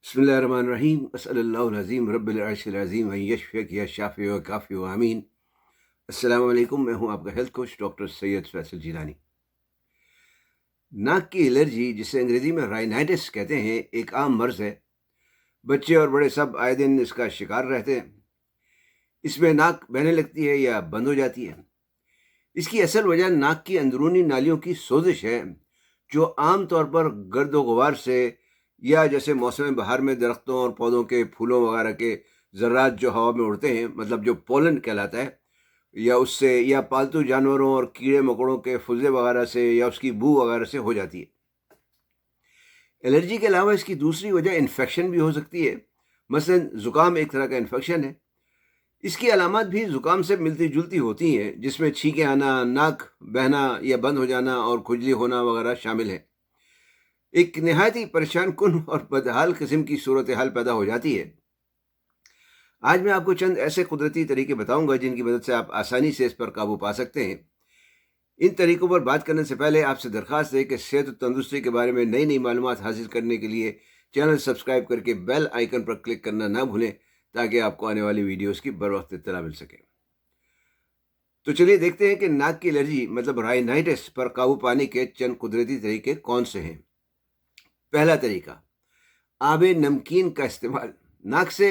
बिस्मिल्लाहिर्रहमानिर्रहीम अस्सलामुअलैकुम रब्बिल अर्शिल अज़ीम व यशफ़िक या शाफ़ी व काफ़ी व आमीन। अस्सलाम वालेकुम, मैं हूँ आपका health coach doctor Syed Faisal Jilani. नाक की एलर्जी, जिसे अंग्रेज़ी में राइनाइटिस कहते हैं, एक आम मर्ज़ है। बच्चे और बड़े सब आए दिन इसका शिकार रहते हैं। इसमें नाक बहने लगती है या बंद हो जाती है। इसकी असल वजह नाक की अंदरूनी नालियों की सोजिश है, जो आम तौर पर गर्द व गुबार से या जैसे मौसम बहार में दरख्तों और पौधों के फूलों वगैरह के ज़र्रात जो हवा में उड़ते हैं, मतलब जो पोलन कहलाता है, या उससे, या पालतू जानवरों और कीड़े मकोड़ों के फुज्जे वगैरह से, या उसकी बू वगैरह से हो जाती है। एलर्जी के अलावा इसकी दूसरी वजह इन्फेक्शन भी हो सकती है। मसलन ज़ुकाम एक तरह का इन्फेक्शन है। इसकी अलामत भी ज़ुकाम से मिलती-जुलती होती हैं, जिसमें छींकें आना, नाक बहना या बंद हो जाना और खुजली होना वगैरह शामिल है। एक नहायत ही परेशान कुन और बदहाल किस्म की सूरत हाल पैदा हो जाती है। आज मैं आपको चंद ऐसे कुदरती तरीके बताऊंगा जिनकी मदद से आप आसानी से इस पर काबू पा सकते हैं। इन तरीकों पर बात करने से पहले आपसे दरख्वास्त है कि सेहत और तंदुरुस्ती के बारे में नई नई मालूमात हासिल करने के लिए चैनल सब्सक्राइब करके बेल आइकन पर क्लिक करना ना भूलें, ताकि आपको आने वाली वीडियोस की बर वक्त इत्तला मिल सके। तो चलिए देखते हैं कि नाक की एलर्जी मतलब राइनाइटिस पर काबू पाने के चंद कुदरती तरीके कौन से हैं। पहला तरीका, आब नमकीन का इस्तेमाल। नाक से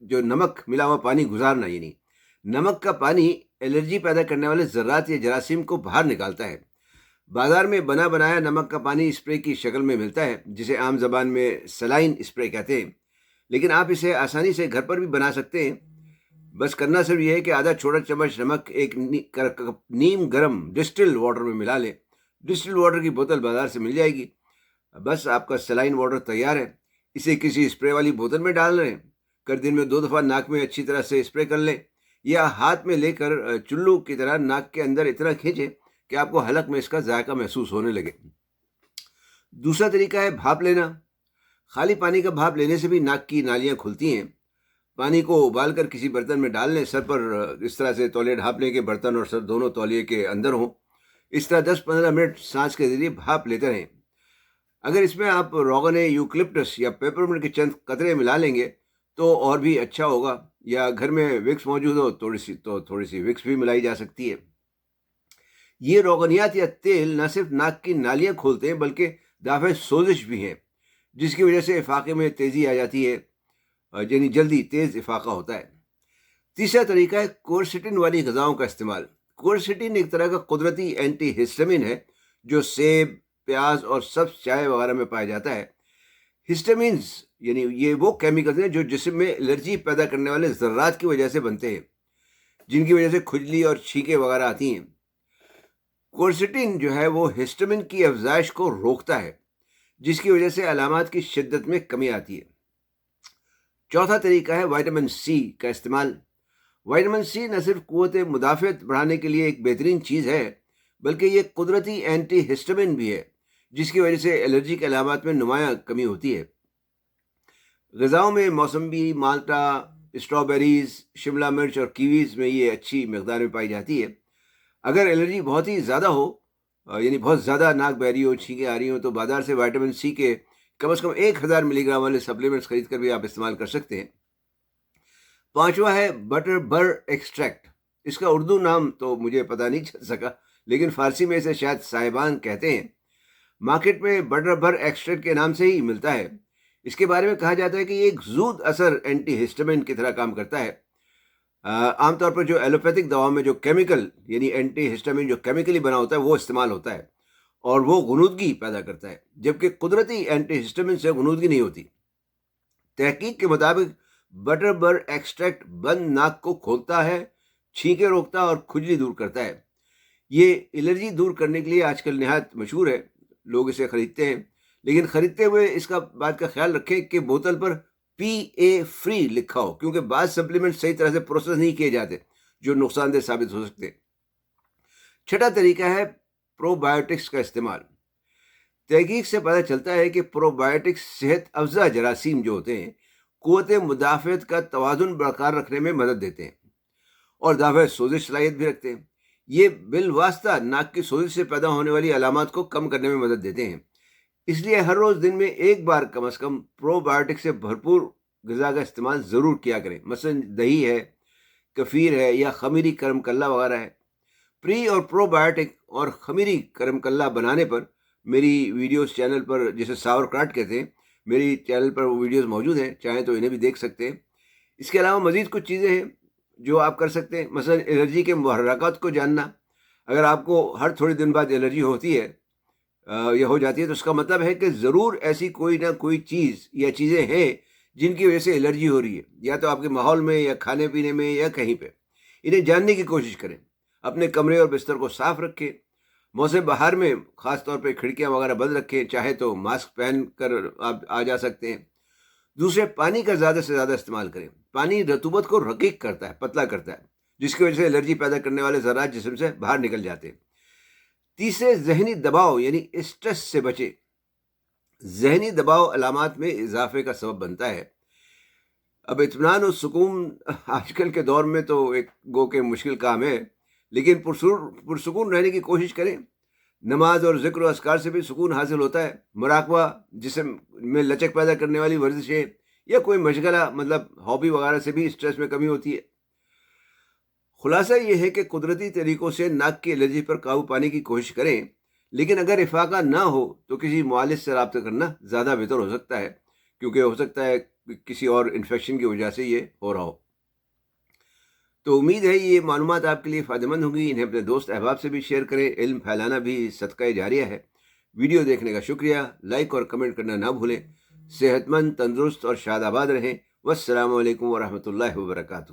जो नमक मिला हुआ पानी गुजारना, यानी नमक का पानी एलर्जी पैदा करने वाले ज़र्रात या जरासीम को बाहर निकालता है। बाजार में बना बनाया नमक का पानी स्प्रे की शक्ल में मिलता है, जिसे आम जबान में सलाइन स्प्रे कहते हैं, लेकिन आप इसे आसानी से घर पर भी बना सकते हैं। बस करना सिर्फ यह है कि आधा छोटा चम्मच नमक एक नीम गर्म डिस्टिल्ड वाटर में मिला लें। डिस्टिल्ड वाटर की बोतल बाजार से मिल जाएगी। बस आपका सलाइन वाटर तैयार है। इसे किसी स्प्रे वाली बोतल में डाल लें, कर दिन में 2 दफ़ा नाक में अच्छी तरह से स्प्रे कर लें, या हाथ में लेकर चुल्लू की तरह नाक के अंदर इतना खींचें कि आपको हलक में इसका जायका महसूस होने लगे। दूसरा तरीका है भाप लेना। खाली पानी का भाप लेने से भी नाक की नालियां खुलती हैं। पानी को उबालकर किसी बर्तन में डाल लें, सर पर इस तरह से तौलिया ढाँप लें कि बर्तन और सर दोनों तौलिए के अंदर हों। इस तरह 10-15 मिनट सांस के जरिए भाप लेते रहें। अगर इसमें आप रोगन यूकलिप्टस या पेपरमिंट के चंद कतरे मिला लेंगे तो और भी अच्छा होगा, या घर में विक्स मौजूद हो थोड़ी सी विक्स भी मिलाई जा सकती है। ये रोगनियात या तेल न सिर्फ नाक की नालियां खोलते हैं, बल्कि दाफे सोजिश भी हैं, जिसकी वजह से इफाके में तेज़ी आ जाती है, यानी जल्दी तेज़ इफाका होता है। तीसरा तरीका है कोर्सिटिन वाली गज़ाओं का इस्तेमाल। कोर्सिटिन एक तरह का कुदरती एंटी हिस्टामिन है, जो सेब, प्याज और सब्ज चाय वगैरह में पाया जाता है। हिस्टामिन्स यानी ये वो केमिकल्स हैं जो जिस्म में एलर्जी पैदा करने वाले ज़र्रात की वजह से बनते हैं, जिनकी वजह से खुजली और छींकें वगैरह आती हैं। कोर्सिटिन जो है वो हिस्टामिन की अफजाइश को रोकता है, जिसकी वजह से अलामात की शिद्दत में कमी आती है। चौथा तरीका है विटामिन सी का इस्तेमाल। विटामिन सी न सिर्फ क़ुव्वत मुदाफ़अत बढ़ाने के लिए एक बेहतरीन चीज़ है, बल्कि ये कुदरती एंटी हिस्टामिन भी है, जिसकी वजह से एलर्जी के अलामात में नुमायाँ कमी होती है। ग़िज़ाओं में मौसम्बी, माल्टा, स्ट्रॉबेरीज़, शिमला मिर्च और कीवीज़ में ये अच्छी मकदार में पाई जाती है। अगर एलर्जी बहुत ही ज़्यादा हो, यानी बहुत ज़्यादा नाक बह रही हो, छींकें आ रही हो, तो बाज़ार से विटामिन सी के कम से कम 1000 मिलीग्राम वाले सप्लीमेंट्स खरीद कर भी आप इस्तेमाल कर सकते हैं। पांचवा है बटर बर एक्सट्रैक्ट। इसका उर्दू नाम तो मुझे पता नहीं चल सका, लेकिन फ़ारसी में इसे शायद साहिबान कहते हैं। मार्केट में बटर बर एक्सट्रैक्ट के नाम से ही मिलता है। इसके बारे में कहा जाता है कि ये एक ज़ूद असर एंटी हिस्टामिन की तरह काम करता है। आमतौर पर जो एलोपैथिक दवाओं में जो केमिकल यानी एंटी हिस्टामिन जो केमिकली बना होता है वो इस्तेमाल होता है, और वो गुनूदगी पैदा करता है, जबकि कुदरती एंटी हिस्टामिन से गुनूदगी नहीं होती। तहकीक के मुताबिक बटर बर एक्सट्रैक्ट बंद नाक को खोलता है, छींके रोकता है और खुजली दूर करता है। ये एलर्जी दूर करने के लिए आजकल नहायत मशहूर है, लोग इसे खरीदते हैं, लेकिन खरीदते हुए इसका बात का ख्याल रखें कि बोतल पर PA फ्री लिखा हो, क्योंकि बाद सप्लीमेंट सही तरह से प्रोसेस नहीं किए जाते, जो नुकसानदेह साबित हो सकते हैं। छठा तरीका है प्रोबायोटिक्स का इस्तेमाल। तहकीक से पता चलता है कि प्रोबायोटिक्स सेहत अफजा जरासीम जो होते हैं, क़ुव्वत मुदाफ़अत का तवाज़ुन बरकरार रखने में मदद देते हैं और दाफ़े सोजिश सलाहियत भी रखते हैं। ये बिलवास्ता नाक की सोजिश से पैदा होने वाली अलामात को कम करने में मदद देते हैं। اس لیے ہر روز دن میں ایک بار کم از کم پرو بایوٹک سے بھرپور غذا کا استعمال ضرور کیا کریں. مثلا دہی ہے، کفیر ہے یا خمیری کرم کلہ وغیرہ ہے. پری اور پرو بایوٹک اور خمیری کرم کلہ بنانے پر میری ویڈیوز چینل پر، جسے ساور کراٹ کہتے ہیں، میری چینل پر وہ ویڈیوز موجود ہیں، چاہیں تو انہیں بھی دیکھ سکتے ہیں. اس کے علاوہ مزید کچھ چیزیں ہیں جو آپ کر سکتے ہیں. مثلا الرجی کے محرکات کو جاننا. اگر آپ کو ہر تھوڑے دن بعد الرجی ہوتی ہے یا ہو جاتی ہے، تو اس کا مطلب ہے کہ ضرور ایسی کوئی نہ کوئی چیز یا چیزیں ہیں جن کی وجہ سے الرجی ہو رہی ہے، یا تو آپ کے ماحول میں یا کھانے پینے میں یا کہیں پہ. انہیں جاننے کی کوشش کریں. اپنے کمرے اور بستر کو صاف رکھیں. موسم بہار میں خاص طور پہ کھڑکیاں وغیرہ بند رکھیں. چاہے تو ماسک پہن کر آپ آ جا سکتے ہیں. دوسرے، پانی کا زیادہ سے زیادہ استعمال کریں. پانی رطوبت کو رقیق کرتا ہے، پتلا کرتا ہے، جس کی وجہ سے الرجی پیدا کرنے والے ذرات جسم سے باہر نکل جاتے ہیں. تیسرے، ذہنی دباؤ یعنی اسٹریس سے بچیں. ذہنی دباؤ علامات میں اضافے کا سبب بنتا ہے. اب اطمینان و سکون آج کل کے دور میں تو ایک گو کے مشکل کام ہے، لیکن پرسکون رہنے کی کوشش کریں. نماز اور ذکر و اذکار سے بھی سکون حاصل ہوتا ہے. مراقبہ، جسم میں لچک پیدا کرنے والی ورزشیں یا کوئی مشغلہ مطلب ہابی وغیرہ سے بھی اسٹریس میں کمی ہوتی ہے. خلاصہ یہ ہے کہ قدرتی طریقوں سے ناک کی الرجی پر قابو پانے کی کوشش کریں، لیکن اگر افاقہ نہ ہو تو کسی معالج سے رابطہ کرنا زیادہ بہتر ہو سکتا ہے، کیونکہ ہو سکتا ہے کسی اور انفیکشن کی وجہ سے یہ ہو رہا ہو. تو امید ہے یہ معلومات آپ کے لیے فائدہ مند ہوں گی. انہیں اپنے دوست احباب سے بھی شیئر کریں. علم پھیلانا بھی صدقہ جاریہ ہے. ویڈیو دیکھنے کا شکریہ. لائک اور کمنٹ کرنا نہ بھولیں. صحت مند، تندرست اور شاد آباد رہیں. والسلام علیکم ورحمۃ اللہ وبرکاتہ.